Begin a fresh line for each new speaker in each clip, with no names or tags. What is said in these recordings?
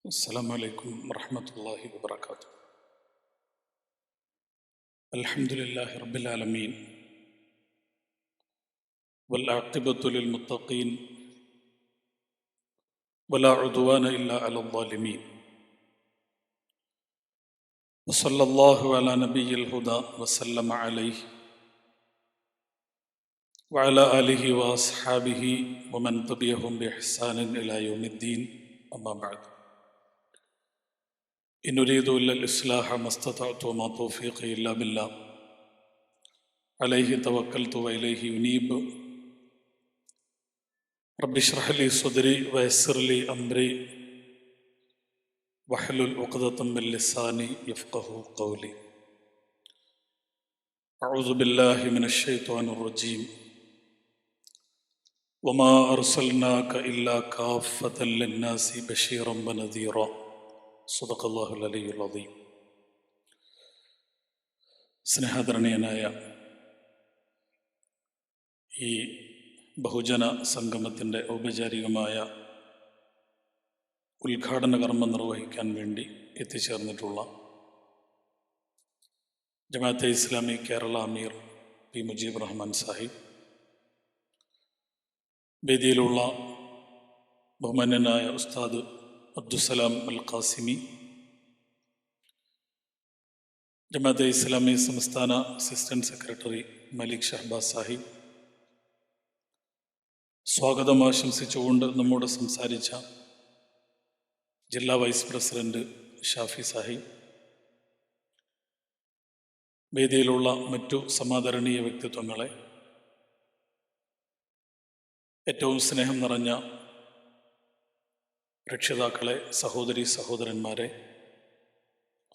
السلام عليكم ورحمة الله وبركاته. الحمد لله رب العالمين والعاقبة للمتقين ولا عدوان إلا على الظالمين وصلى الله على نبي الهدى وسلم عليه وعلى آله وأصحابه ومن تبعهم بإحسان إلى يوم الدين. أما بعد، إن أريد إلا الإصلاح ما استطعت وما توفيقي إلا بالله عليه توكلت وإليه أنيب. رب اشرح لي صدري ويسر لي أمري واحلل عقدة من لساني يفقهوا قولي. أعوذ بالله من الشيطان الرجيم. وما أرسلناك إلا كافة للناس بشيرا ونذيرا. صدق الله العلي العظيم. സ്നേഹാദരണീയനായ ഈ ബഹുജന സംഗമത്തിൻ്റെ ഔപചാരികമായ ഉദ്ഘാടന കർമ്മം നിർവഹിക്കാൻ വേണ്ടി എത്തിച്ചേർന്നിട്ടുള്ള ജമാഅത്തെ ഇസ്ലാമി കേരള അമീർ പി മുജീബ് റഹ്മാൻ സാഹിബ്, വേദിയിലുള്ള ബഹുമാന്യനായ ഉസ്താദ് അബ്ദുസലാം അൽ ഖാസിമി, ജമാഅത്തെ ഇസ്ലാമി സംസ്ഥാന അസിസ്റ്റന്റ് സെക്രട്ടറി മലിക് ഷഹബാസ് സാഹിബ്, സ്വാഗതം ആശംസിച്ചുകൊണ്ട് നമ്മോട് സംസാരിച്ച ജില്ലാ വൈസ് പ്രസിഡന്റ് ഷാഫി സാഹിബ്, വേദിയിലുള്ള മറ്റു സമാദരണീയ വ്യക്തിത്വങ്ങളെ, ഏറ്റവും സ്നേഹം നിറഞ്ഞ രക്ഷിതാക്കളെ, സഹോദരി സഹോദരന്മാരെ,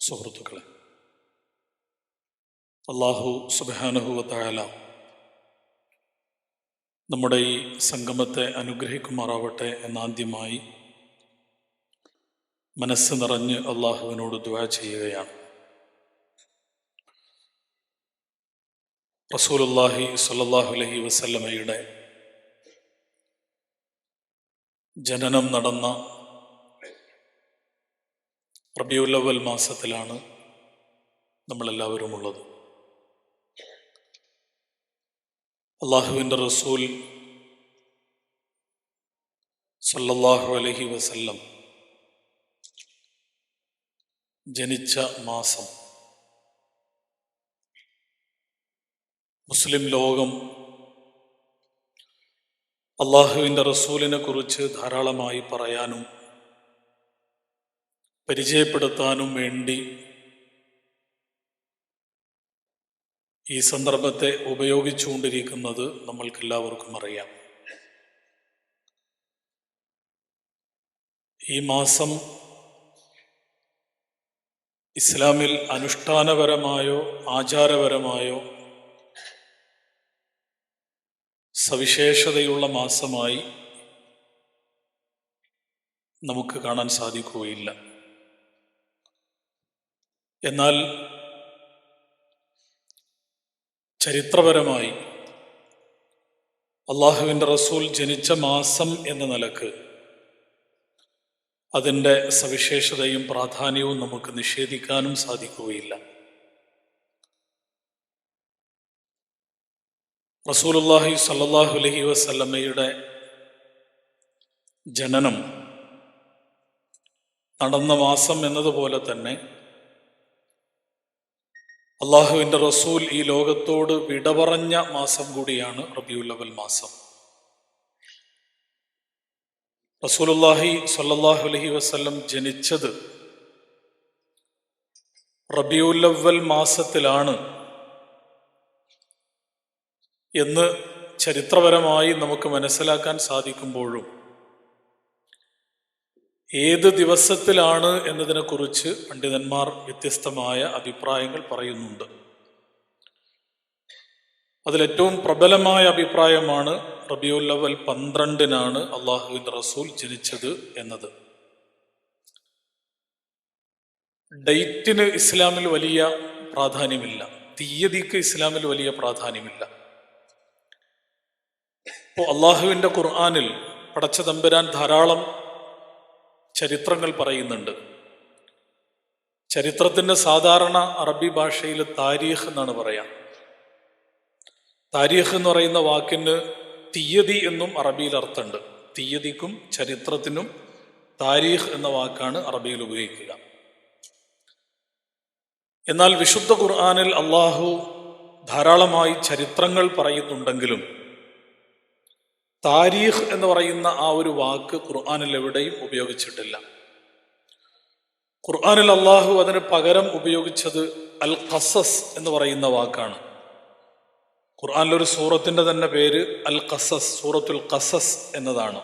സുഹൃത്തുക്കളെ, അല്ലാഹു സുബ്ഹാനഹു വ തആല നമ്മുടെ ഈ സംഗമത്തെ അനുഗ്രഹിക്കുമാറാവട്ടെ എന്നാദ്യമായി മനസ്സ് നിറഞ്ഞ് അള്ളാഹുവിനോട് ദുആ ചെയ്യുകയാണ്. റസൂലുള്ളാഹി സ്വല്ലല്ലാഹു അലൈഹി വസല്ലമയുടെ ജനനം നടന്ന റബീഉൽ അവ്വൽ മാസത്തിലാണ് നമ്മളെല്ലാവരും ഉള്ളത്. അള്ളാഹുവിൻ്റെ റസൂൽ സല്ലല്ലാഹു അലൈഹി വസല്ലം ജനിച്ച മാസം മുസ്ലിം ലോകം അള്ളാഹുവിൻ്റെ റസൂലിനെ കുറിച്ച് ധാരാളമായി പറയാനും പരിചയപ്പെടുത്താനും വേണ്ടി ഈ സന്ദർഭത്തെ ഉപയോഗിച്ചുകൊണ്ടിരിക്കുന്നത് നമ്മൾക്കെല്ലാവർക്കും അറിയാം. ഈ മാസം ഇസ്ലാമിൽ അനുഷ്ഠാനപരമായോ ആചാരപരമായോ സവിശേഷതയുള്ള മാസമായി നമുക്ക് കാണാൻ സാധിക്കുകയില്ല. എന്നാൽ ചരിത്രപരമായി അള്ളാഹുവിൻ്റെ റസൂൽ ജനിച്ച മാസം എന്ന നിലക്ക് അതിൻ്റെ സവിശേഷതയും പ്രാധാന്യവും നമുക്ക് നിഷേധിക്കാനും സാധിക്കുകയില്ല. റസൂലുള്ളാഹി സ്വല്ലല്ലാഹു അലൈഹി വസല്ലമയുടെ ജനനം നടന്ന മാസം എന്നതുപോലെ തന്നെ അള്ളാഹുവിൻ്റെ റസൂൽ ഈ ലോകത്തോട് വിട പറഞ്ഞ മാസം കൂടിയാണ് റബീഉൽ അവ്വൽ മാസം. റസൂലുള്ളാഹി സ്വല്ലല്ലാഹു അലൈഹി വസല്ലം ജനിച്ചത് റബീഉൽ അവ്വൽ മാസത്തിലാണ് എന്ന് ചരിത്രപരമായി നമുക്ക് മനസ്സിലാക്കാൻ സാധിക്കുമ്പോഴും ഏത് ദിവസത്തിലാണ് എന്നതിനെക്കുറിച്ച് പണ്ഡിതന്മാർ വ്യത്യസ്തമായ അഭിപ്രായങ്ങൾ പറയുന്നുണ്ട്. അതിലേറ്റവും പ്രബലമായ അഭിപ്രായമാണ് റബീഉൽ അവ്വൽ 12 അള്ളാഹുവിൻ്റെ റസൂൽ ജനിച്ചത് എന്നത്. ഡേറ്റിന് ഇസ്ലാമിൽ വലിയ പ്രാധാന്യമില്ല, തീയതിക്ക് ഇസ്ലാമിൽ വലിയ പ്രാധാന്യമില്ല. ഇപ്പോൾ അള്ളാഹുവിൻ്റെ ഖുർആനിൽ പടച്ച തമ്പുരാൻ ധാരാളം ചരിത്രങ്ങൾ പറയുന്നുണ്ട്. ചരിത്രത്തിൻ്റെ സാധാരണ അറബി ഭാഷയിൽ താരീഖ് എന്നാണ് പറയാം. താരീഖ് എന്ന് പറയുന്ന വാക്കിന് തീയതി എന്നും അറബിയിൽ അർത്ഥമുണ്ട്. തീയതിക്കും ചരിത്രത്തിനും താരീഖ് എന്ന വാക്കാണ് അറബിയിൽ ഉപയോഗിക്കുക. എന്നാൽ വിശുദ്ധ ഖുർആനിൽ അള്ളാഹു ധാരാളമായി ചരിത്രങ്ങൾ പറയുന്നുണ്ടെങ്കിലും താരീഖ് എന്ന് പറയുന്ന ആ ഒരു വാക്ക് ഖുർആനിൽ എവിടെയും ഉപയോഗിച്ചിട്ടില്ല. ഖുർആനിൽ അള്ളാഹു അതിന് പകരം ഉപയോഗിച്ചത് അൽ ഖസസ് എന്ന് പറയുന്ന വാക്കാണ്. ഖുർആനിലൊരു സൂറത്തിന്റെ തന്നെ പേര് അൽ ഖസസ്, സൂറത്തുൽ ഖസസ് എന്നതാണ്.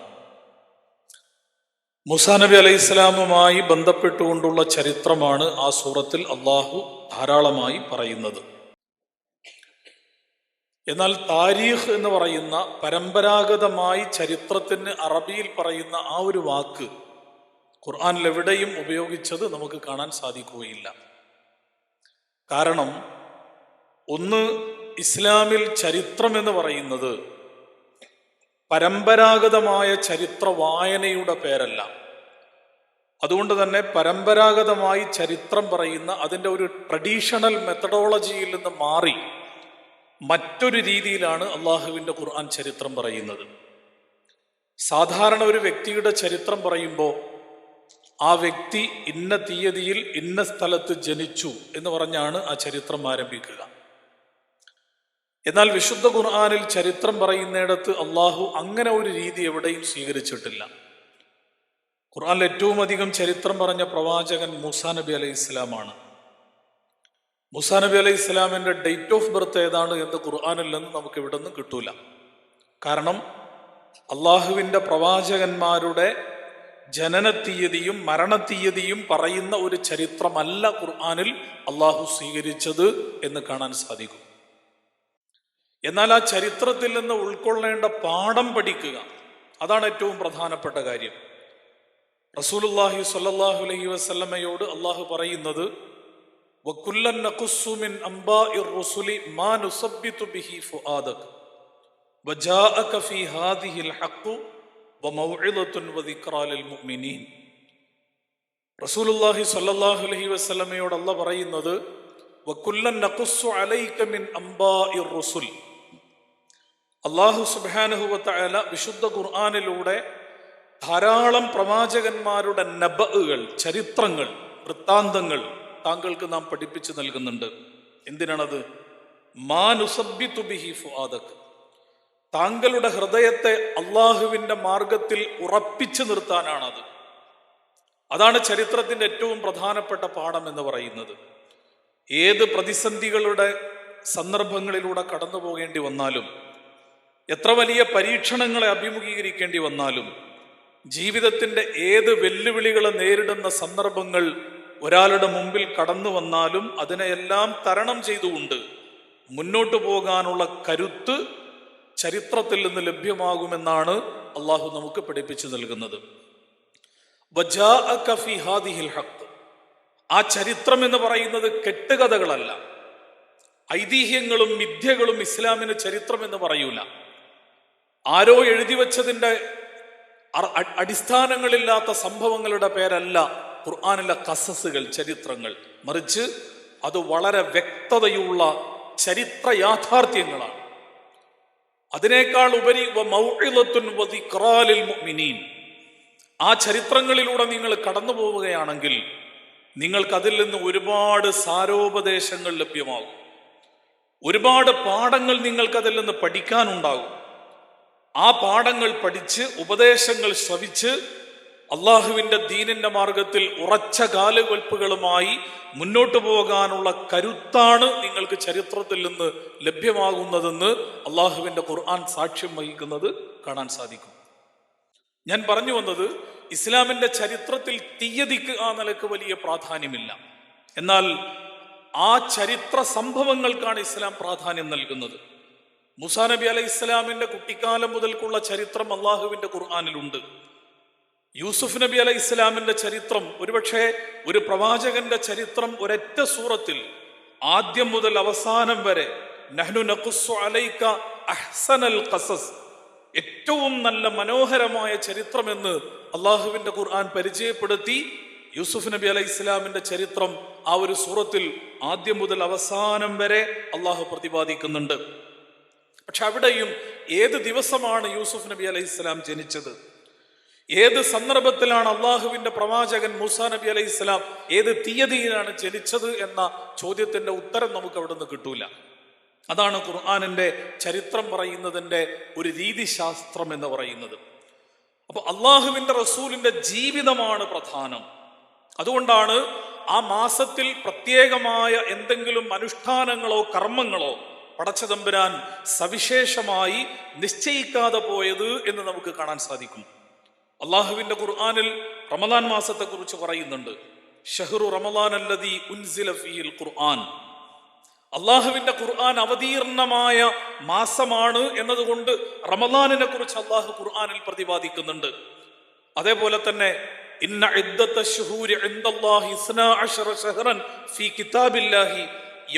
മൂസാ നബി അലൈഹി ഇസ്ലാമുമായി ബന്ധപ്പെട്ടുകൊണ്ടുള്ള ചരിത്രമാണ് ആ സൂറത്തിൽ അള്ളാഹു ധാരാളമായി പറയുന്നത്. എന്നാൽ താരീഖ് എന്ന് പറയുന്ന പരമ്പരാഗതമായി ചരിത്രത്തിന് അറബിയിൽ പറയുന്ന ആ ഒരു വാക്ക് ഖുർആനിൽ എവിടെയും ഉപയോഗിച്ചത് നമുക്ക് കാണാൻ സാധിക്കുകയില്ല. കാരണം ഒന്ന്, ഇസ്ലാമിൽ ചരിത്രം എന്ന് പറയുന്നത് പരമ്പരാഗതമായ ചരിത്ര വായനയുടെ പേരല്ല. അതുകൊണ്ട് തന്നെ പരമ്പരാഗതമായി ചരിത്രം പറയുന്ന അതിൻ്റെ ഒരു ട്രഡീഷണൽ മെത്തഡോളജിയിൽ നിന്ന് മാറി മറ്റൊരു രീതിയിലാണ് അള്ളാഹുവിൻ്റെ ഖുർആൻ ചരിത്രം പറയുന്നത്. സാധാരണ ഒരു വ്യക്തിയുടെ ചരിത്രം പറയുമ്പോൾ ആ വ്യക്തി ഇന്ന തീയതിയിൽ ഇന്ന സ്ഥലത്ത് ജനിച്ചു എന്ന് പറഞ്ഞാണ് ആ ചരിത്രം ആരംഭിക്കുക. എന്നാൽ വിശുദ്ധ ഖുർആനിൽ ചരിത്രം പറയുന്നിടത്ത് അള്ളാഹു അങ്ങനെ ഒരു രീതി എവിടെയും സ്വീകരിച്ചിട്ടില്ല. ഖുർആനിൽ ഏറ്റവും അധികം ചരിത്രം പറഞ്ഞ പ്രവാചകൻ മൂസാ നബി അലൈഹി ഇസ്ലാമാണ്. മൂസാ നബി അലൈഹി ഇസ്ലാമിന്റെ ഡേറ്റ് ഓഫ് ബർത്ത് ഏതാണ് എന്ന് ഖുർആനിൽ നിന്ന് നമുക്ക് ഇവിടെ നിന്ന് കിട്ടൂല. കാരണം അള്ളാഹുവിൻ്റെ പ്രവാചകന്മാരുടെ ജനനത്തീയതിയും മരണത്തീയതിയും പറയുന്ന ഒരു ചരിത്രമല്ല ഖുർആനിൽ അള്ളാഹു സ്വീകരിച്ചത് എന്ന് കാണാൻ സാധിക്കും. എന്നാൽ ആ ചരിത്രത്തിൽ നിന്ന് ഉൾക്കൊള്ളേണ്ട പാഠം പഠിക്കുക, അതാണ് ഏറ്റവും പ്രധാനപ്പെട്ട കാര്യം. റസൂലുള്ളാഹി സ്വല്ലല്ലാഹു അലൈഹി വസല്ലമയോട് അള്ളാഹു പറയുന്നത് വകുല്ലൻ നഖുസ്സു മിൻ അംബാഇർ റുസുലി മാ നുസബ്ബിതു ബിഹി ഫുആദക വജാഅക ഫീ ഹാദിഹിൽ ഹഖ് വമൗഇദത്തുൻ വദിക്റാ ലിൽ മുഅ്മിനീൻ. റസൂലുള്ളാഹി സ്വല്ലല്ലാഹു അലൈഹി വസല്ലമയോട് അള്ളാഹു പറയുന്നത് വകുല്ലൻ നഖുസ്സു അലൈക മിൻ അംബാഇർ റുസുൽ. അല്ലാഹു സുബ്ഹാനഹു വ തആല വിശുദ്ധ ഖുർആനിലൂടെ ധാരാളം പ്രവാചകന്മാരുടെ നബഅകൾ, ചരിത്രങ്ങൾ, വൃത്താന്തങ്ങൾ താങ്കൾക്ക് നാം പഠിപ്പിച്ചു നൽകുന്നുണ്ട്. എന്തിനാണത്? മാ നുസബ്ബിതു ബിഹി ഫുആദക, താങ്കളുടെ ഹൃദയത്തെ അള്ളാഹുവിൻ്റെ മാർഗത്തിൽ ഉറപ്പിച്ചു നിർത്താനാണത്. അതാണ് ചരിത്രത്തിന്റെ ഏറ്റവും പ്രധാനപ്പെട്ട പാഠം എന്ന് പറയുന്നത്. ഏത് പ്രതിസന്ധികളുടെ സന്ദർഭങ്ങളിലൂടെ കടന്നു പോകേണ്ടി വന്നാലും, എത്ര വലിയ പരീക്ഷണങ്ങളെ അഭിമുഖീകരിക്കേണ്ടി വന്നാലും, ജീവിതത്തിന്റെ ഏത് വെല്ലുവിളികളെ നേരിടുന്ന സന്ദർഭങ്ങൾ ഒരാളുടെ മുമ്പിൽ കടന്നു വന്നാലും അതിനെയെല്ലാം തരണം ചെയ്തുകൊണ്ട് മുന്നോട്ടു പോകാനുള്ള കരുത്ത് ചരിത്രത്തിൽ നിന്ന് ലഭ്യമാകുമെന്നാണ് അള്ളാഹു നമുക്ക് പഠിപ്പിച്ചു നൽകുന്നത്. വജാഅക ഫീ ഹാദിഹിൽ ഹഖ്. ആ ചരിത്രം എന്ന് പറയുന്നത് കെട്ടുകഥകളല്ല, ഐതിഹ്യങ്ങളും മിഥ്യകളും ഇസ്ലാമിന് ചരിത്രം എന്ന് പറയൂല. ആരോ എഴുതി വച്ചതിൻ്റെ അടിസ്ഥാനങ്ങളില്ലാത്ത സംഭവങ്ങളുടെ പേരല്ല ഖുർആനിലെ ഖസസുകൾ, ചരിത്രങ്ങൾ. മറിച്ച് അത് വളരെ വ്യക്തതയുള്ള ചരിത്ര യാഥാർത്ഥ്യങ്ങളാണ്. അതിനേക്കാൾ ഉപരി വമൗഇദത്തുൻ വദിക്റാ ലിൽ മുഅ്മിനീൻ. ആ ചരിത്രങ്ങളിലൂടെ നിങ്ങൾ കടന്നു പോവുകയാണെങ്കിൽ നിങ്ങൾക്ക് അതിൽ നിന്ന് ഒരുപാട് സാരോപദേശങ്ങൾ ലഭ്യമാകും, ഒരുപാട് പാഠങ്ങൾ നിങ്ങൾക്കതിൽ നിന്ന് പഠിക്കാനുണ്ടാകും. ആ പാഠങ്ങൾ പഠിച്ച് ഉപദേശങ്ങൾ ശ്രവിച്ച് അള്ളാഹുവിൻ്റെ ദീനിന്റെ മാർഗത്തിൽ ഉറച്ച കാലുവെൽപ്പുകളുമായി മുന്നോട്ടു പോകാനുള്ള കരുത്താണ് നിങ്ങൾക്ക് ചരിത്രത്തിൽ നിന്ന് ലഭ്യമാകുന്നതെന്ന് അള്ളാഹുവിൻ്റെ ഖുർആൻ സാക്ഷ്യം വഹിക്കുന്നത് കാണാൻ സാധിക്കും. ഞാൻ പറഞ്ഞു വന്നത്, ഇസ്ലാമിന്റെ ചരിത്രത്തിൽ തീയതിക്ക് ആ നിലക്ക് വലിയ പ്രാധാന്യമില്ല. എന്നാൽ ആ ചരിത്ര സംഭവങ്ങൾക്കാണ് ഇസ്ലാം പ്രാധാന്യം നൽകുന്നത്. മൂസാ നബി അലൈഹി ഇസ്ലാമിന്റെ കുട്ടിക്കാലം മുതൽക്കുള്ള ചരിത്രം അള്ളാഹുവിന്റെ ഖുർആനിലുണ്ട്. യൂസുഫ് നബി അലൈഹി ഇസ്ലാമിന്റെ ചരിത്രം, ഒരുപക്ഷെ ഒരു പ്രവാചകന്റെ ചരിത്രം ഒരൊറ്റ സൂറത്തിൽ ആദ്യം മുതൽ അവസാനം വരെ നഹ്നു നഖുസ്സു അലൈക അഹ്സനൽ ഖസസ് ഏറ്റവും നല്ല മനോഹരമായ ചരിത്രമെന്ന് അള്ളാഹുവിന്റെ ഖുർആൻ പരിചയപ്പെടുത്തി. യൂസുഫ് നബി അലൈഹി ഇസ്ലാമിന്റെ ചരിത്രം ആ ഒരു സൂറത്തിൽ ആദ്യം മുതൽ അവസാനം വരെ അള്ളാഹു പ്രതിപാദിക്കുന്നുണ്ട്. പക്ഷെ അവിടെയും ഏത് ദിവസമാണ് യൂസുഫ് നബി അലൈഹി ഇസ്ലാം ജനിച്ചത്, ഏത് സന്ദർഭത്തിലാണ് അള്ളാഹുവിന്റെ പ്രവാചകൻ മൂസാ നബി അലൈഹി ഇസ്ലാം ഏത് തീയതിയിലാണ് ജനിച്ചത് എന്ന ചോദ്യത്തിന്റെ ഉത്തരം നമുക്ക് അവിടെ നിന്ന് കിട്ടൂല. അതാണ് ഖുർആനിന്റെ ചരിത്രം പറയുന്നതിന്റെ ഒരു രീതിശാസ്ത്രം എന്ന് പറയുന്നത്. അപ്പൊ അള്ളാഹുവിന്റെ റസൂലിന്റെ ജീവിതമാണ് പ്രധാനം. അതുകൊണ്ടാണ് ആ മാസത്തിൽ പ്രത്യേകമായ എന്തെങ്കിലും അനുഷ്ഠാനങ്ങളോ കർമ്മങ്ങളോ പടച്ചതമ്പുരാൻ സവിശേഷമായി നിശ്ചയിക്കാതെ പോയത് എന്ന് നമുക്ക് കാണാൻ സാധിക്കും. അള്ളാഹുവിന്റെ ഖുർആനിൽ റമദാൻ മാസത്തെ കുറിച്ച് പറയുന്നുണ്ട്. ഷഹ്റു റമദാൻ അല്ലദീ ഉൻസില ഫീഹിൽ ഖുർആൻ. അള്ളാഹുവിന്റെ ഖുർആൻ അവതീർണമായ മാസമാണ് എന്നതുകൊണ്ട് റമദാനിനെ കുറിച്ച് അള്ളാഹു ഖുർആനിൽ പ്രതിപാദിക്കുന്നുണ്ട്. അതേപോലെ തന്നെ ഇന്ന ഇദ്ദത്ത ശുഹൂരി ഇൻദല്ലാഹി 12 ശഹ്റൻ ഫീ കിതാബില്ലാഹി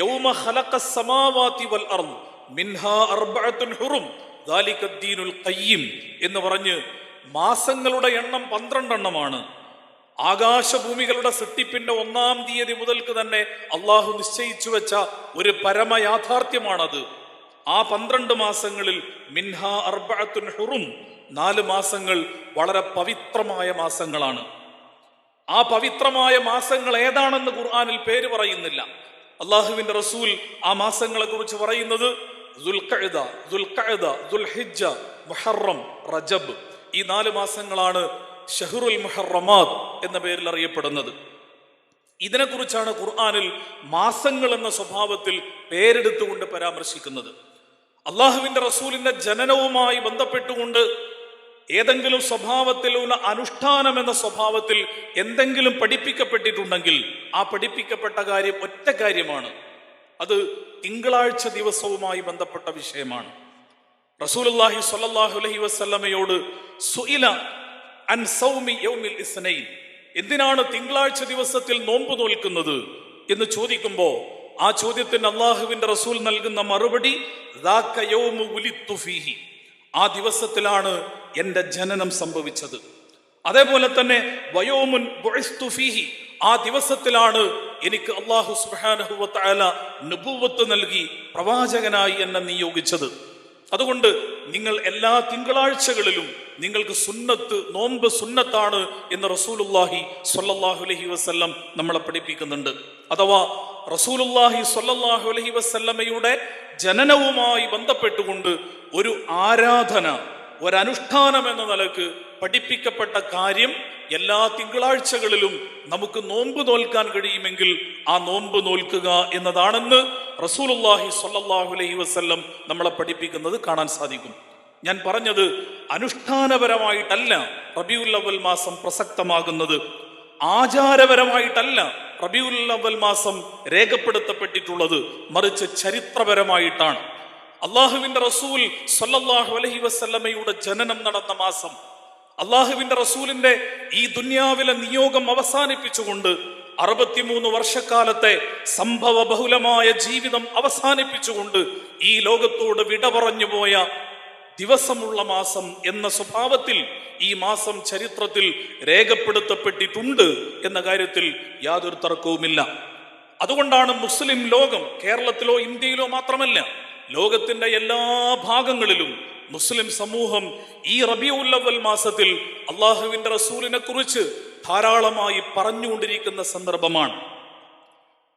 യൗമ ഖലഖസ് സമാവാതി വൽ അർദ് മിൻഹാ അർബഅത്തുൻ ഹുറും ദാലിക അദ്ദീനുൽ ഖയ്യിം എന്ന് പറഞ്ഞ് മാസങ്ങളുടെ എണ്ണം 12 എണ്ണമാണ്. ആകാശഭൂമികളുടെ സൃഷ്ടിപ്പിന്റെ 1-ാം തീയതി മുതൽക്ക് തന്നെ അള്ളാഹു നിശ്ചയിച്ചു വെച്ച ഒരു പരമയാഥാർത്ഥ്യമാണത്. ആ 12 മാസങ്ങളിൽ മിൻഹാ അർബഅത്തുൻ ഹുറും 4 മാസങ്ങൾ വളരെ പവിത്രമായ മാസങ്ങളാണ്. ആ പവിത്രമായ മാസങ്ങൾ ഏതാണെന്ന് ഖുർആനിൽ പേര് പറയുന്നില്ല. അള്ളാഹുവിന്റെ റസൂൽ ആ മാസങ്ങളെ കുറിച്ച് പറയുന്നത് ദുൽഖഅദ, ദുൽഹിജ്ജ, മുഹറം, റജബ്, ഈ 4 മാസങ്ങളാണ് ഷഹ്റുൽ മുഹറമാത് എന്ന പേരിൽ അറിയപ്പെടുന്നത്. ഇതിനെക്കുറിച്ചാണ് ഖുർആനിൽ മാസങ്ങൾ എന്ന സ്വഭാവത്തിൽ പേരെടുത്തുകൊണ്ട് പരാമർശിക്കുന്നത്. അള്ളാഹുവിന്റെ റസൂലിന്റെ ജനനവുമായി ബന്ധപ്പെട്ടുകൊണ്ട് ഏതെങ്കിലും സ്വഭാവത്തിലുള്ള അനുഷ്ഠാനം എന്ന സ്വഭാവത്തിൽ എന്തെങ്കിലും പഠിപ്പിക്കപ്പെട്ടിട്ടുണ്ടെങ്കിൽ ആ പഠിപ്പിക്കപ്പെട്ട കാര്യം ഒറ്റ കാര്യമാണ്. അത് തിങ്കളാഴ്ച ദിവസവുമായി ബന്ധപ്പെട്ട വിഷയമാണ്. റസൂലുള്ളാഹി സ്വല്ലല്ലാഹു അലൈഹി വസല്ലമയോട് സുഇല അൻ സൗമി യൗമിൽ ഇസ്നൈൻ, എന്തിനാണ് തിങ്കളാഴ്ച ദിവസത്തിൽ നോമ്പ് നോൽക്കുന്നത് എന്ന് ചോദിക്കുമ്പോൾ ആ ചോദ്യത്തിന് അള്ളാഹുവിന്റെ റസൂൽ നൽകുന്ന മറുപടി ദാക യൗമു ഉലിത്തു ഫീഹി, ആ ദിവസത്തിലാണ് എന്റെ ജനനം സംഭവിച്ചത്. അതേപോലെ തന്നെ വയോമുൻ ബുഇസ്തു ഫീഹി, ആ ദിവസത്തിലാണ് എനിക്ക് അല്ലാഹു സുബ്ഹാനഹു വ തആല നുബുവത്ത് നൽകി പ്രവാചകനായി എന്നെ നിയോഗിച്ചത്. അതുകൊണ്ട് നിങ്ങൾ എല്ലാ തിങ്കളാഴ്ചകളിലും നിങ്ങൾക്ക് സുന്നത്ത്, നോമ്പ് സുന്നത്താണ് എന്ന് റസൂലുള്ളാഹി സ്വല്ലല്ലാഹു അലൈഹി വസല്ലം നമ്മളെ പഠിപ്പിക്കുന്നുണ്ട്. അഥവാ റസൂലുള്ളാഹി സ്വല്ലല്ലാഹു അലൈഹി വസല്ലമയുടെ ജനനവുമായി ബന്ധപ്പെട്ടുകൊണ്ട് ഒരു ആരാധന, ഒരനുഷ്ഠാനം എന്ന നിലക്ക് പഠിപ്പിക്കപ്പെട്ട കാര്യം എല്ലാ തിങ്കളാഴ്ചകളിലും നമുക്ക് നോമ്പ് നോൽക്കാൻ കഴിയുമെങ്കിൽ ആ നോമ്പ് നോൽക്കുക എന്നതാണെന്ന് റസൂലുള്ളാഹി സ്വല്ലല്ലാഹു അലൈഹി വസല്ലം നമ്മളെ പഠിപ്പിക്കുന്നത് കാണാൻ സാധിക്കും. ഞാൻ പറഞ്ഞത് അനുഷ്ഠാനപരമായിട്ടല്ല റബീഉൽ അവ്വൽ മാസം പ്രസക്തമാകുന്നത്, ആചാരപരമായിട്ടല്ല റബീഉൽ അവ്വൽ മാസം രേഖപ്പെടുത്തപ്പെട്ടിട്ടുള്ളത്, മറിച്ച് ചരിത്രപരമായിട്ടാണ്. അള്ളാഹുവിന്റെ റസൂൽ സ്വല്ലല്ലാഹു അലൈഹി വസല്ലമയുടെ ജനനം നടന്ന മാസം, അള്ളാഹുവിന്റെ റസൂലിന്റെ ഈ ദുനിയാവിലെ നിയോഗം അവസാനിപ്പിച്ചുകൊണ്ട് 63 വർഷക്കാലത്തെ സംഭവ ബഹുലമായ ജീവിതം അവസാനിപ്പിച്ചുകൊണ്ട് ഈ ലോകത്തോട് വിട പറഞ്ഞു പോയ ദിവസമുള്ള മാസം എന്ന സ്വഭാവത്തിൽ ഈ മാസം ചരിത്രത്തിൽ രേഖപ്പെടുത്തപ്പെട്ടിട്ടുണ്ട് എന്ന കാര്യത്തിൽ യാതൊരു തർക്കവുമില്ല. അതുകൊണ്ടാണ് മുസ്ലിം ലോകം, കേരളത്തിലോ ഇന്ത്യയിലോ മാത്രമല്ല, ലോകത്തിന്റെ എല്ലാ ഭാഗങ്ങളിലും മുസ്ലിം സമൂഹം ഈ റബീഉൽ അവ്വൽ മാസത്തിൽ അള്ളാഹുവിന്റെ റസൂലിനെ കുറിച്ച് ധാരാളമായി പറഞ്ഞുകൊണ്ടിരിക്കുന്ന സന്ദർഭമാണ്.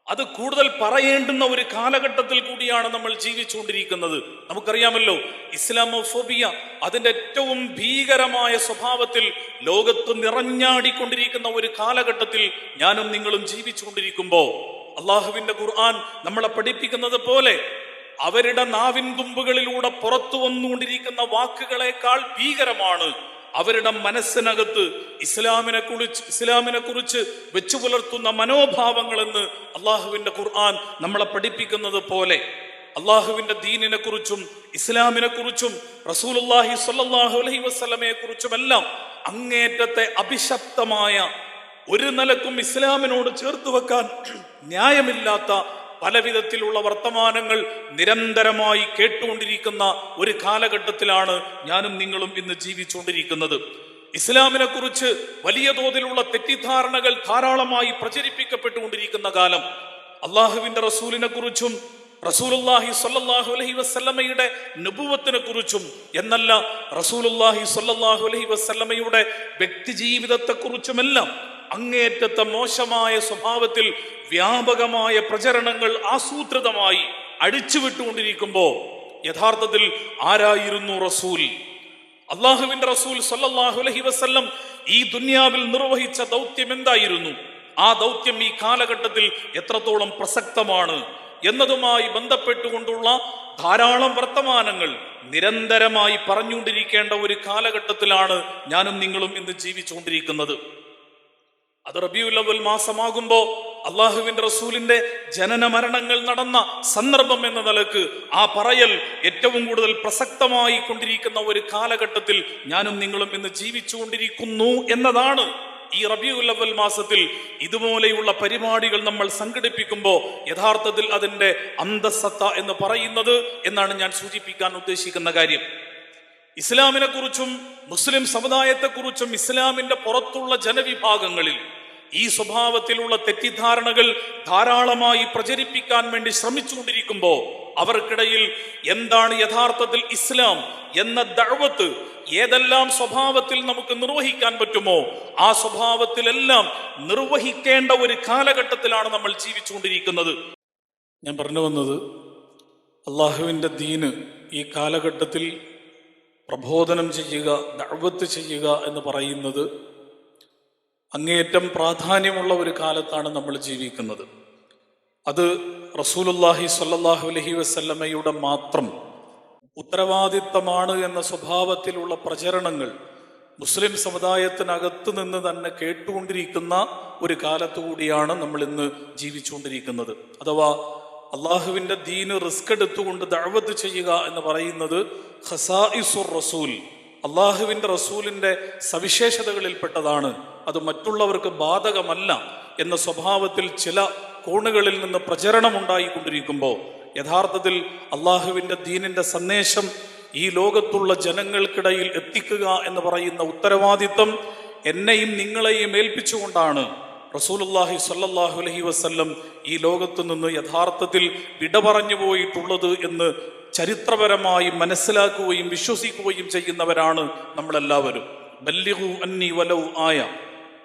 അത് കൂടുതൽ പറയേണ്ടുന്ന ഒരു കാലഘട്ടത്തിൽ കൂടിയാണ് നമ്മൾ ജീവിച്ചുകൊണ്ടിരിക്കുന്നത്. നമുക്കറിയാമല്ലോ, ഇസ്ലാമോഫോബിയ അതിന്റെ ഏറ്റവും ഭീകരമായ സ്വഭാവത്തിൽ ലോകത്ത് നിറഞ്ഞാടിക്കൊണ്ടിരിക്കുന്ന ഒരു കാലഘട്ടത്തിൽ ഞാനും നിങ്ങളും ജീവിച്ചുകൊണ്ടിരിക്കുമ്പോൾ അള്ളാഹുവിന്റെ ഖുർആൻ നമ്മളെ പഠിപ്പിക്കുന്നത് പോലെ അവരുടെ നാവിൻ തുമ്പുകളിലൂടെ പുറത്തു വന്നുകൊണ്ടിരിക്കുന്ന വാക്കുകളെക്കാൾ ഭീകരമാണ് അവരുടെ മനസ്സിനകത്ത് ഇസ്ലാമിനെ കുറിച്ച് വെച്ചു പുലർത്തുന്ന മനോഭാവങ്ങളെന്ന് അള്ളാഹുവിന്റെ ഖുർആൻ നമ്മളെ പഠിപ്പിക്കുന്നത് പോലെ അള്ളാഹുവിന്റെ ദീനിനെ കുറിച്ചും ഇസ്ലാമിനെ കുറിച്ചും റസൂലുള്ളാഹി സ്വല്ലല്ലാഹു അലൈഹി വസല്ലമയെ കുറിച്ചുമെല്ലാം അങ്ങേറ്റത്തെ അഭിശപ്തമായ, ഒരു നിലക്കും ഇസ്ലാമിനോട് ചേർത്ത് വെക്കാൻ ന്യായമില്ലാത്ത പല വിധത്തിലുള്ള വർത്തമാനങ്ങൾ നിരന്തരമായി കേട്ടുകൊണ്ടിരിക്കുന്ന ഒരു കാലഘട്ടത്തിലാണ് ഞാനും നിങ്ങളും ഇന്ന് ജീവിച്ചുകൊണ്ടിരിക്കുന്നത്. ഇസ്ലാമിനെ കുറിച്ച് വലിയ തോതിലുള്ള തെറ്റിദ്ധാരണകൾ ധാരാളമായി പ്രചരിപ്പിക്കപ്പെട്ടുകൊണ്ടിരിക്കുന്ന കാലം. അള്ളാഹുവിന്റെ റസൂലിനെ കുറിച്ചും റസൂലുള്ളാഹി സ്വല്ലല്ലാഹു അലൈഹി വസല്ലമയുടെ നുബുവത്തിനെ കുറിച്ചും എന്നല്ല, റസൂലുള്ളാഹി സ്വല്ലല്ലാഹു അലൈഹി വസല്ലമയുടെ വ്യക്തിജീവിതത്തെ കുറിച്ചുമെല്ലാം അങ്ങേയറ്റത്തെ മോശമായ സ്വഭാവത്തിൽ വ്യാപകമായ പ്രചരണങ്ങൾ ആസൂത്രിതമായി അടിച്ചുവിട്ടുകൊണ്ടിരിക്കുമ്പോ യഥാർത്ഥത്തിൽ ആരായിരുന്നു റസൂൽ? അള്ളാഹുവിന്റെ റസൂൽ സ്വല്ലല്ലാഹു അലൈഹി വസല്ലം ഈ ദുനിയാവിൽ നിർവഹിച്ച ദൗത്യം എന്തായിരുന്നു? ആ ദൗത്യം ഈ കാലഘട്ടത്തിൽ എത്രത്തോളം പ്രസക്തമാണ് എന്നതുമായി ബന്ധപ്പെട്ടുകൊണ്ടുള്ള ധാരാളം വർത്തമാനങ്ങൾ നിരന്തരമായി പറഞ്ഞുകൊണ്ടിരിക്കേണ്ട ഒരു കാലഘട്ടത്തിലാണ് ഞാനും നിങ്ങളും ഇന്ന് ജീവിച്ചുകൊണ്ടിരിക്കുന്നത്. അത് റബീഉൽ അവ്വൽ മാസമാകുമ്പോ അള്ളാഹുവിന്റെ റസൂലിന്റെ ജനന മരണങ്ങൾ നടന്ന സന്ദർഭം എന്ന നിലക്ക് ആ പറയൽ ഏറ്റവും കൂടുതൽ പ്രസക്തമായി കൊണ്ടിരിക്കുന്ന ഒരു കാലഘട്ടത്തിൽ ഞാനും നിങ്ങളും ഇന്ന് ജീവിച്ചുകൊണ്ടിരിക്കുന്നു എന്നതാണ്. ഈ റബീഉൽ അവ്വൽ മാസത്തിൽ ഇതുപോലെയുള്ള പരിപാടികൾ നമ്മൾ സംഘടിപ്പിക്കുമ്പോൾ യഥാർത്ഥത്തിൽ അതിന്റെ അന്തസ്സത്ത എന്ന് പറയുന്നത് എന്നാണ് ഞാൻ സൂചിപ്പിക്കാൻ ഉദ്ദേശിക്കുന്ന കാര്യം. ഇസ്ലാമിനെ കുറിച്ചും മുസ്ലിം സമുദായത്തെക്കുറിച്ചും ഇസ്ലാമിന്റെ പുറത്തുള്ള ജനവിഭാഗങ്ങളിൽ ഈ സ്വഭാവത്തിലുള്ള തെറ്റിദ്ധാരണകൾ ധാരാളമായി പ്രചരിപ്പിക്കാൻ വേണ്ടി ശ്രമിച്ചുകൊണ്ടിരിക്കുമ്പോൾ അവർക്കിടയിൽ എന്താണ് യഥാർത്ഥത്തിൽ ഇസ്ലാം എന്ന ദഅവത്ത് ഏതെല്ലാം സ്വഭാവത്തിൽ നമുക്ക് നിർവഹിക്കാൻ പറ്റുമോ ആ സ്വഭാവത്തിലെല്ലാം നിർവഹിക്കേണ്ട ഒരു കാലഘട്ടത്തിലാണ് നമ്മൾ ജീവിച്ചുകൊണ്ടിരിക്കുന്നത്. ഞാൻ പറഞ്ഞു വന്നത്, അള്ളാഹുവിൻ്റെ ദീന് ഈ കാലഘട്ടത്തിൽ പ്രബോധനം ചെയ്യുക, ദഅവത്ത് ചെയ്യുക എന്ന് പറയുന്നത് അങ്ങേയറ്റം പ്രാധാന്യമുള്ള ഒരു കാലത്താണ് നമ്മൾ ജീവിക്കുന്നത്. അത് റസൂലുള്ളാഹി സ്വല്ലല്ലാഹു അലൈഹി വസല്ലമയുടെ മാത്രം ഉത്തരവാദിത്തമാണ് എന്ന സ്വഭാവത്തിലുള്ള പ്രചരണങ്ങൾ മുസ്ലിം സമുദായത്തിനകത്ത് നിന്ന് തന്നെ കേട്ടുകൊണ്ടിരിക്കുന്ന ഒരു കാലത്തുകൂടിയാണ് നമ്മൾ ഇന്ന് ജീവിച്ചുകൊണ്ടിരിക്കുന്നത്. അഥവാ അള്ളാഹുവിൻ്റെ ദീന് റിസ്ക് എടുത്തുകൊണ്ട് ദഅവത്ത് ചെയ്യുക എന്ന് പറയുന്നത് ഖസാഇസുർ റസൂൽ, അള്ളാഹുവിൻ്റെ റസൂലിൻ്റെ സവിശേഷതകളിൽപ്പെട്ടതാണ്. അത് മറ്റുള്ളവർക്ക് ബാധകമല്ല എന്ന സ്വഭാവത്തിൽ ചില കോണുകളിൽ നിന്ന് പ്രചരണമുണ്ടായിക്കൊണ്ടിരിക്കുമ്പോൾ യഥാർത്ഥത്തിൽ അള്ളാഹുവിൻ്റെ ദീനിൻ്റെ സന്ദേശം ഈ ലോകത്തുള്ള ജനങ്ങൾക്കിടയിൽ എത്തിക്കുക എന്ന് പറയുന്ന ഉത്തരവാദിത്വം എന്നെയും നിങ്ങളെയും ഏൽപ്പിച്ചുകൊണ്ടാണ് റസൂലുള്ളാഹി സ്വല്ലല്ലാഹു അലൈഹി വസല്ലം ഈ ലോകത്തു നിന്ന് യഥാർത്ഥത്തിൽ വിട പറഞ്ഞു പോയിട്ടുള്ളത് എന്ന് ചരിത്രപരമായി മനസ്സിലാക്കുകയും വിശ്വസിക്കുകയും ചെയ്യുന്നവരാണ് നമ്മളെല്ലാവരും. ബല്ലിഗു അന്നി വലൗ ആയ,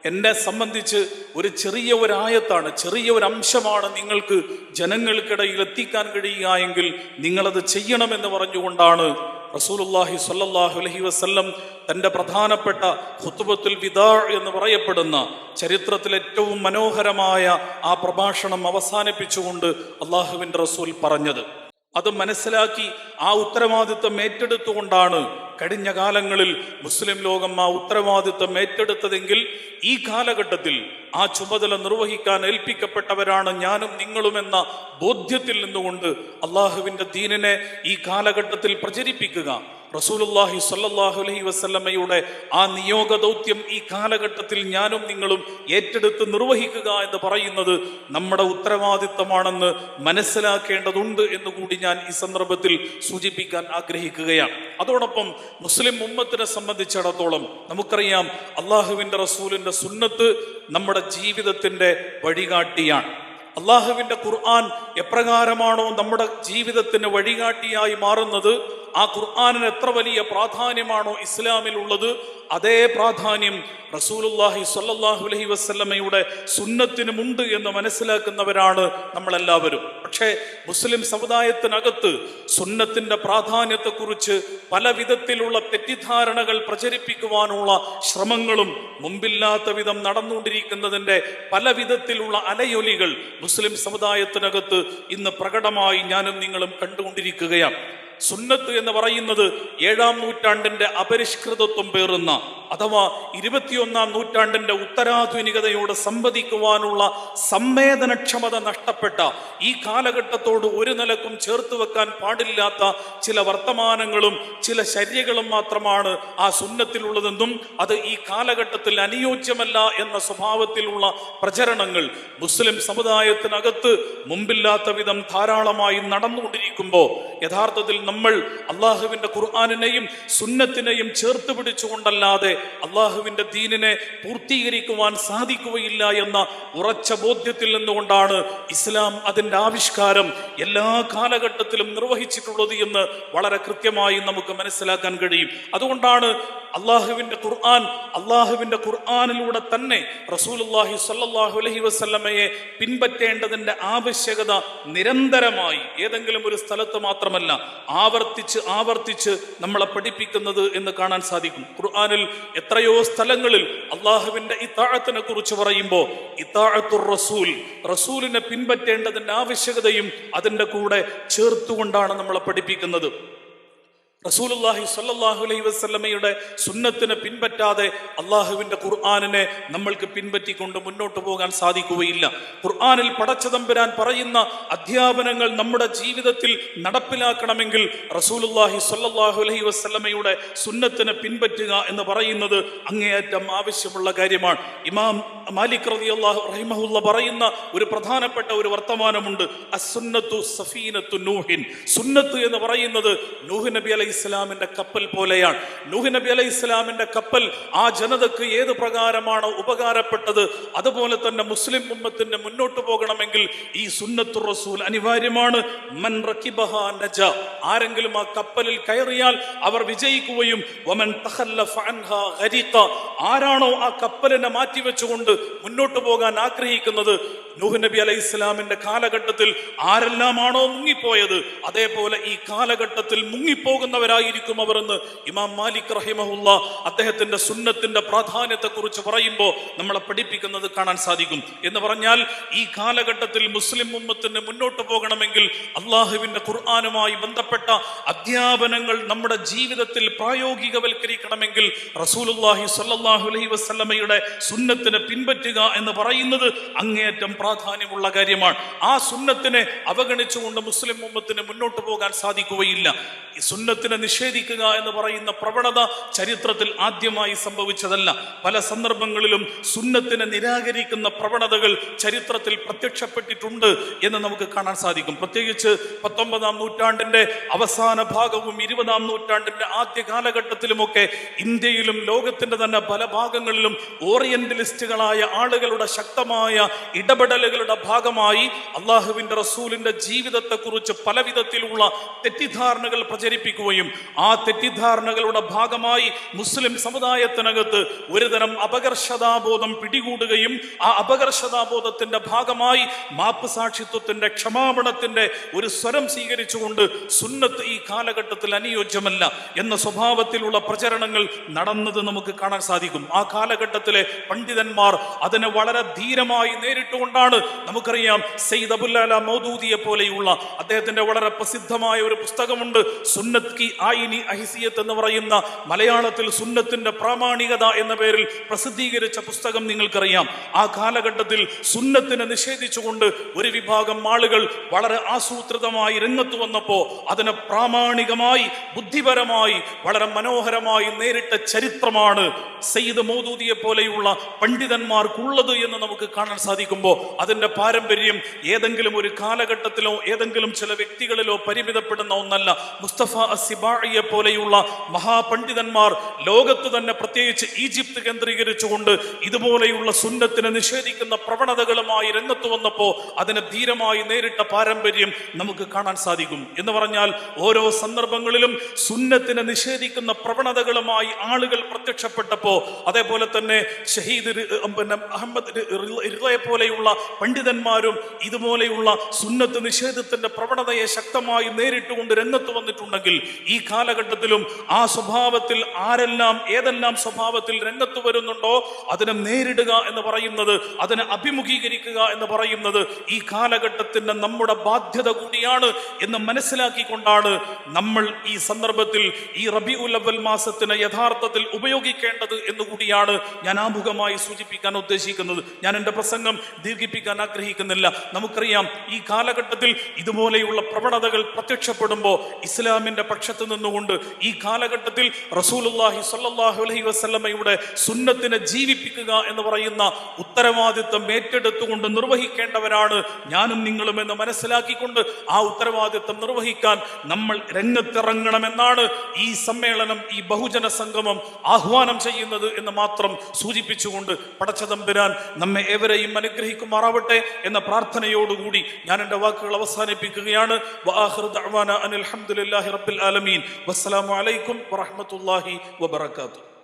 എന്നെ സംബന്ധിച്ച് ഒരു ചെറിയ ഒരായത്താണ്, ചെറിയ ഒരു അംശമാണ് നിങ്ങൾക്ക് ജനങ്ങൾക്കിടയിൽ എത്തിക്കാൻ കഴിയുക എങ്കിൽ നിങ്ങളത് ചെയ്യണമെന്ന് പറഞ്ഞുകൊണ്ടാണ് റസൂലുള്ളാഹി സ്വല്ലല്ലാഹു അലൈഹി വസല്ലം തൻ്റെ പ്രധാനപ്പെട്ട ഖുത്ബത്തുൽ വിദാ എന്ന് പറയപ്പെടുന്ന ചരിത്രത്തിൽ ഏറ്റവും മനോഹരമായ ആ പ്രഭാഷണം അവസാനിപ്പിച്ചുകൊണ്ട് അള്ളാഹുവിൻ്റെ റസൂൽ പറഞ്ഞത്. അത് മനസ്സിലാക്കി ആ ഉത്തരവാദിത്വം ഏറ്റെടുത്തുകൊണ്ടാണ് കഴിഞ്ഞ കാലങ്ങളിൽ മുസ്ലിം ലോകം ആ ഉത്തരവാദിത്വം ഏറ്റെടുത്തതെങ്കിൽ ഈ കാലഘട്ടത്തിൽ ആ ചുമതല നിർവഹിക്കാൻ ഏൽപ്പിക്കപ്പെട്ടവരാണ് ഞാനും നിങ്ങളുമെന്ന ബോധ്യത്തിൽ നിന്നുകൊണ്ട് അള്ളാഹുവിൻ്റെ ദീനിനെ ഈ കാലഘട്ടത്തിൽ പ്രചരിപ്പിക്കുക, റസൂലുള്ളാഹി സ്വല്ലല്ലാഹു അലൈഹി വസല്ലമയുടെ ആ നിയോഗ ദൗത്യം ഈ കാലഘട്ടത്തിൽ ഞാനും നിങ്ങളും ഏറ്റെടുത്ത് നിർവഹിക്കുക എന്ന് പറയുന്നത് നമ്മുടെ ഉത്തരവാദിത്തമാണെന്ന് മനസ്സിലാക്കേണ്ടതുണ്ട് എന്നുകൂടി ഞാൻ ഈ സന്ദർഭത്തിൽ സൂചിപ്പിക്കാൻ ആഗ്രഹിക്കുകയാണ്. അതോടൊപ്പം മുസ്ലിം ഉമ്മത്തിനെ സംബന്ധിച്ചിടത്തോളം നമുക്കറിയാം, അള്ളാഹുവിൻ്റെ റസൂലിൻ്റെ സുന്നത്ത് നമ്മുടെ ജീവിതത്തിൻ്റെ വഴികാട്ടിയാണ്. അള്ളാഹുവിൻ്റെ ഖുർആൻ എപ്രകാരമാണോ നമ്മുടെ ജീവിതത്തിന് വഴികാട്ടിയായി മാറുന്നത്, ആ ഖുർആനിന് എത്ര വലിയ പ്രാധാന്യമാണോ ഇസ്ലാമിൽ ഉള്ളത്, അതേ പ്രാധാന്യം റസൂലുള്ളാഹി സ്വല്ലല്ലാഹു അലൈഹി വസല്ലമയുടെ സുന്നത്തിനുമുണ്ട് എന്ന് മനസ്സിലാക്കുന്നവരാണ് നമ്മളെല്ലാവരും. പക്ഷേ മുസ്ലിം സമുദായത്തിനകത്ത് സുന്നത്തിന്റെ പ്രാധാന്യത്തെക്കുറിച്ച് പല വിധത്തിലുള്ള തെറ്റിദ്ധാരണകൾ പ്രചരിപ്പിക്കുവാനുള്ള ശ്രമങ്ങളും മുമ്പില്ലാത്ത വിധം നടന്നുകൊണ്ടിരിക്കുന്നതിൻ്റെ പല വിധത്തിലുള്ള അലയൊലികൾ മുസ്ലിം സമുദായത്തിനകത്ത് ഇന്ന് പ്രകടമായി ഞാനും നിങ്ങളും കണ്ടുകൊണ്ടിരിക്കുകയാണ്. സുന്നത്ത് എന്ന് പറയുന്നത് 7-ാം നൂറ്റാണ്ടിന്റെ അപരിഷ്കൃതത്വം പേറുന്ന അഥവാ 21-ാം നൂറ്റാണ്ടിന്റെ ഉത്തരാധുനികതയോട് സംവദിക്കുവാനുള്ള സംവേദനക്ഷമത നഷ്ടപ്പെട്ട ഈ കാലഘട്ടത്തോട് ഒരു നിലക്കും ചേർത്ത് വെക്കാൻ പാടില്ലാത്ത ചില വർത്തമാനങ്ങളും ചില ചര്യകളും മാത്രമാണ് ആ സുന്നത്തിലുള്ളതെന്നും അത് ഈ കാലഘട്ടത്തിൽ അനുയോജ്യമല്ല എന്ന സ്വഭാവത്തിലുള്ള പ്രചരണങ്ങൾ മുസ്ലിം സമുദായത്തിനകത്ത് മുമ്പില്ലാത്ത വിധം ധാരാളമായി നടന്നുകൊണ്ടിരിക്കുമ്പോൾ യഥാർത്ഥത്തിൽ നമ്മൾ അള്ളാഹുവിന്റെ ഖുർആനിനെയും സുന്നത്തിനെയും ചേർത്ത് പിടിച്ചുകൊണ്ടല്ലാതെ അള്ളാഹുവിന്റെ ദീനിനെ പൂർത്തീകരിക്കുവാൻ സാധിക്കുകയില്ല എന്ന ഉറച്ച ബോധ്യത്തിൽ നിന്നുകൊണ്ടാണ് ഇസ്ലാം അതിന്റെ ആവിഷ്കാരം എല്ലാ കാലഘട്ടത്തിലും നിർവഹിച്ചിട്ടുള്ളത് എന്ന് വളരെ കൃത്യമായി നമുക്ക് മനസ്സിലാക്കാൻ കഴിയും. അതുകൊണ്ടാണ് അള്ളാഹുവിന്റെ ഖുർആനിലൂടെ തന്നെ റസൂലുള്ളാഹി സ്വല്ലല്ലാഹു അലൈഹി വസല്ലമയെ പിൻപറ്റേണ്ടതിന്റെ ആവശ്യകത നിരന്തരമായി ഏതെങ്കിലും ഒരു സ്ഥലത്ത് മാത്രമല്ല ആവർത്തിച്ച് നമ്മളെ പഠിപ്പിക്കുന്നത് എന്ന് കാണാൻ സാധിക്കും. ഖുർആനിൽ എത്രയോ സ്ഥലങ്ങളിൽ അള്ളാഹുവിന്റെ ഇത്താഅത്തിനെ കുറിച്ച് പറയുമ്പോൾ ഇത്താഅത്തുർ റസൂലിനെ പിൻപറ്റേണ്ടതിന്റെ ആവശ്യകതയും അതിന്റെ കൂടെ ചേർത്തുകൊണ്ടാണ് നമ്മളെ പഠിപ്പിക്കുന്നത്. റസൂലുള്ളാഹി സ്വല്ലല്ലാഹു അലൈഹി വസല്ലമയുടെ സുന്നത്തിനെ പിൻപറ്റാതെ അള്ളാഹുവിന്റെ ഖുർആനിനെ നമ്മൾക്ക് പിൻപറ്റിക്കൊണ്ട് മുന്നോട്ട് പോകാൻ സാധിക്കുകയില്ല. ഖുർആനിൽ പടച്ചതമ്പുരാൻ പറയുന്ന അധ്യാപനങ്ങൾ നമ്മുടെ ജീവിതത്തിൽ നടപ്പിലാക്കണമെങ്കിൽ റസൂലുള്ളാഹി സ്വല്ലല്ലാഹു അലൈഹി വസല്ലമയുടെ സുന്നത്തിനെ പിൻപറ്റുക എന്ന് പറയുന്നത് അങ്ങേയറ്റം ആവശ്യമുള്ള കാര്യമാണ്. ഇമാം മാലിക് റളിയല്ലാഹു റഹിമഹുല്ല പറയുന്ന ഒരു പ്രധാനപ്പെട്ട ഒരു വർത്തമാനമുണ്ട്. അസ്സുന്നത്തു സഫീനത്തു നൂഹിൻ. സുന്നത്ത് എന്ന് പറയുന്നത് നൂഹ് നബി അലൈഹി ഇസ്ലാമിന്റെ കപ്പൽ പോലെയാണ്. നൂഹ് നബി അലൈഹി ഇസ്ലാമിന്റെ കപ്പൽ ആ ജനതക്ക് ഏത് പ്രകാരമാണ് ഉപകാരപ്പെട്ടത്, അതുപോലെ തന്നെ മുസ്ലിം ഉമ്മത്തിന്റെ മുന്നോട്ട് പോകണമെങ്കിൽ ഈ സുന്നത്തുർ റസൂൽ അനിവാര്യമാണ്. മൻ റകിബഹാ നജാ. ആരെങ്കിലും ആ കപ്പലിൽ കയറിയാൽ അവർ വിജയിക്കുകയും വമൻ തഖല്ലഫ അൻഹാ ഗരീഖ. ആരാണോ ആ കപ്പലിനെ മാറ്റിവെച്ചുകൊണ്ട് മുന്നോട്ട് പോകാൻ ആഗ്രഹിക്കുന്നത്, നൂഹ് നബി അലൈഹി ഇസ്ലാമിന്റെ കാലഘട്ടത്തിൽ ആരെല്ലാമാണോ മുങ്ങിപ്പോയത് അതേപോലെ ഈ കാലഘട്ടത്തിൽ മുങ്ങിപ്പോകുന്നവരായിരിക്കും അവർ എന്ന് ഇമാം മാലിക് റഹിമഹുല്ല അദ്ദേഹത്തിന്റെ സുന്നത്തിന്റെ പ്രാധാന്യത്തെ കുറിച്ച് പറയുമ്പോൾ നമ്മളെ പഠിപ്പിക്കുന്നത് കാണാൻ സാധിക്കും. എന്ന് പറഞ്ഞാൽ ഈ കാലഘട്ടത്തിൽ മുസ്ലിം ഉമ്മത്തിന് മുന്നോട്ട് പോകണമെങ്കിൽ അള്ളാഹുവിന്റെ ഖുർആനുമായി ബന്ധപ്പെട്ട അധ്യാപനങ്ങൾ നമ്മുടെ ജീവിതത്തിൽ പ്രായോഗികവൽക്കരിക്കണമെങ്കിൽ റസൂലുള്ളാഹി സ്വല്ലല്ലാഹു അലൈഹി വസല്ലമയുടെ സുന്നത്തിനെ പിൻപറ്റുക എന്ന് പറയുന്നത് അങ്ങേയറ്റം പ്രാധാന്യമുള്ള കാര്യമാണ്. ആ സുന്നത്തിനെ അവഗണിച്ചുകൊണ്ട് മുസ്ലിം ഉമ്മത്തിന് മുന്നോട്ട് പോകാൻ സാധിക്കുകയില്ല. ഈ സുന്നത്തിനെ നിഷേധിക്കുക എന്ന് പറയുന്ന പ്രവണത ചരിത്രത്തിൽ ആദ്യമായി സംഭവിച്ചതല്ല. പല സന്ദർഭങ്ങളിലും സുന്നത്തിനെ നിരാകരിക്കുന്ന പ്രവണതകൾ ചരിത്രത്തിൽ പ്രത്യക്ഷപ്പെട്ടിട്ടുണ്ട് എന്ന് നമുക്ക് കാണാൻ സാധിക്കും. പ്രത്യേകിച്ച് 19-ാം നൂറ്റാണ്ടിന്റെ അവസാന ഭാഗവും 20-ാം നൂറ്റാണ്ടിന്റെ ആദ്യ കാലഘട്ടത്തിലുമൊക്കെ ഇന്ത്യയിലും ലോകത്തിന്റെ തന്നെ പല ഭാഗങ്ങളിലും ഓറിയന്റലിസ്റ്റുകളായ ആളുകളുടെ ശക്തമായ ഇടപെടലുകളുടെ ഭാഗമായി അള്ളാഹുവിന്റെ റസൂലിന്റെ ജീവിതത്തെ കുറിച്ച് പല വിധത്തിലുള്ള തെറ്റിദ്ധാരണകൾ പ്രചരിപ്പിക്കുകയും ആ തെറ്റിദ്ധാരണകളുടെ ഭാഗമായി മുസ്ലിം സമുദായത്തിനകത്ത് ഒരുതരം അപകർഷതാബോധം പിടികൂടുകയും ആ അപകർഷതാബോധത്തിന്റെ ഭാഗമായി മാപ്പ് സാക്ഷിത്വത്തിന്റെ ക്ഷമാപണത്തിന്റെ ഒരു സ്വരം സ്വീകരിച്ചുകൊണ്ട് സുന്നത്ത് ഈ കാലഘട്ടത്തിൽ അനുയോജ്യമല്ല എന്ന സ്വഭാവത്തിലുള്ള പ്രചരണങ്ങൾ നടന്നത് നമുക്ക് കാണാൻ സാധിക്കും. ആ കാലഘട്ടത്തിലെ പണ്ഡിതന്മാർ അതിനെ വളരെ ധീരമായി നേരിട്ടുകൊണ്ടാണ്, നമുക്കറിയാം സയ്യിദ് അബുൽ അല മൗദൂദിയെ പോലെയുള്ള അദ്ദേഹത്തിന്റെ വളരെ പ്രസിദ്ധമായ ഒരു പുസ്തകമുണ്ട്, സുന്നത്ത് കി ആയിനി അഹിസിയത്ത് എന്ന് പറയുന്ന മലയാളത്തിൽ സുന്നത്തിന്റെ പ്രാമാണികത എന്ന പേരിൽ പ്രസിദ്ധീകരിച്ച പുസ്തകം നിങ്ങൾക്കറിയാം. ആ കാലഘട്ടത്തിൽ സുന്നത്തിനെ നിഷേധിച്ചുകൊണ്ട് ഒരു വിഭാഗം ആളുകൾ വളരെ ആസൂത്രിതമായി രംഗത്ത് വന്നപ്പോൾ അതിനെ പ്രാമാണികമായി ബുദ്ധിപരമായി വളരെ മനോഹരമായി നേരിട്ട ചരിത്രമാണ് സയ്യിദ് മൗദൂദിയെ പോലെയുള്ള പണ്ഡിതന്മാർക്കുള്ളത് എന്ന് നമുക്ക് കാണാൻ സാധിക്കുമ്പോൾ അതിന്റെ പാരമ്പര്യം ഏതെങ്കിലും ഒരു കാലഘട്ടത്തിലോ ഏതെങ്കിലും ചില വ്യക്തികളിലോ പരിമിതപ്പെടുന്ന ഒന്നല്ല. മുസ്തഫ അസ്സിബാഇയെ പോലെയുള്ള മഹാപണ്ഡിതന്മാർ ലോകത്ത് തന്നെ പ്രത്യേകിച്ച് ഈജിപ്ത് കേന്ദ്രീകരിച്ചുകൊണ്ട് ഇതുപോലെയുള്ള സുന്നത്തിനെ നിഷേധിക്കുന്ന പ്രവണതകളുമായി രംഗത്ത് വന്നപ്പോൾ അതിനെ ധീരമായി നേരിട്ട പാരമ്പര്യം നമുക്ക് കാണാൻ സാധിക്കും. എന്ന് പറഞ്ഞാൽ ഓരോ സന്ദർഭങ്ങളിലും സുന്നത്തിനെ നിഷേധിക്കുന്ന പ്രവണതകളുമായി ആളുകൾ പ്രത്യക്ഷപ്പെട്ടപ്പോൾ, അതേപോലെ തന്നെ ഷഹീദ് അഹമ്മദ് റിളയെ പോലെയുള്ള പണ്ഡിതന്മാരും ഇതുപോലെയുള്ള സുന്നത്ത് നിഷേധത്തിന്റെ പ്രവണതയെ ശക്തമായി നേരിട്ടുകൊണ്ട് രംഗത്ത് വന്നിട്ടുണ്ടെങ്കിൽ ഈ കാലഘട്ടത്തിലും ആ സ്വഭാവത്തിൽ ആരെല്ലാം ഏതെല്ലാം സ്വഭാവത്തിൽ രംഗത്ത് വരുന്നുണ്ടോ അതിനെ നേരിടുക എന്ന് പറയുന്നത്, അതിനെ അഭിമുഖീകരിക്കുക എന്ന് പറയുന്നത് ഈ കാലഘട്ടത്തിന്റെ നമ്മുടെ ബാധ്യത കൂടിയാണ് എന്ന് മനസ്സിലാക്കിക്കൊണ്ടാണ് നമ്മൾ ഈ സന്ദർഭത്തിൽ ഈ റബീഉൽ അവ്വൽ മാസത്തിനെ യഥാർത്ഥത്തിൽ ഉപയോഗിക്കേണ്ടത് എന്നുകൂടിയാണ് ഞാൻ ആമുഖമായി സൂചിപ്പിക്കാൻ ഉദ്ദേശിക്കുന്നത്. ഞാൻ എൻ്റെ പ്രസംഗം ദീർഘിപ്പിക്കാൻ ആഗ്രഹിക്കുന്നില്ല. നമുക്കറിയാം ഈ കാലഘട്ടത്തിൽ ഇതുപോലെയുള്ള പ്രവണതകൾ പ്രത്യക്ഷപ്പെടുമ്പോൾ ഇസ്ലാമിന്റെ പക്ഷത്ത് നിന്നുകൊണ്ട് ഈ കാലഘട്ടത്തിൽ റസൂലുള്ളാഹി സ്വല്ലല്ലാഹു അലൈഹി വസല്ലമയുടെ സുന്നത്തിനെ ജീവിപ്പിക്കുക എന്ന് പറയുന്ന ഉത്തരവാദിത്വം ഏറ്റെടുത്തുകൊണ്ട് നിർവഹിക്കേണ്ടവരാണ് ഞാനും നിങ്ങളും എന്ന് മനസ്സിലാക്കിക്കൊണ്ട് ആ ഉത്തരവാദിത്വം നിർവഹിക്കാൻ നമ്മൾ രംഗത്തിറങ്ങണമെന്നാണ് ഈ സമ്മേളനം, ഈ ബഹുജന സംഗമം ആഹ്വാനം ചെയ്യുന്നത് എന്ന് മാത്രം സൂചിപ്പിച്ചുകൊണ്ട് പടച്ചതമ്പുരാൻ നമ്മെ ഏവരെയും അനുഗ്രഹിക്കുമാറാവട്ടെ എന്ന പ്രാർത്ഥനയോടുകൂടി ഞാൻ എൻ്റെ വാക്കുകൾ അവസാനിപ്പിക്കുകയാണ്. വആഖിറു ദഅ്വാനാ അനിൽ ഹംദുലില്ലാഹി റബ്ബിൽ ആലമീൻ. വസ്സലാമു അലൈക്കും വറഹ്മത്തുള്ളാഹി വബറകാതുഹു.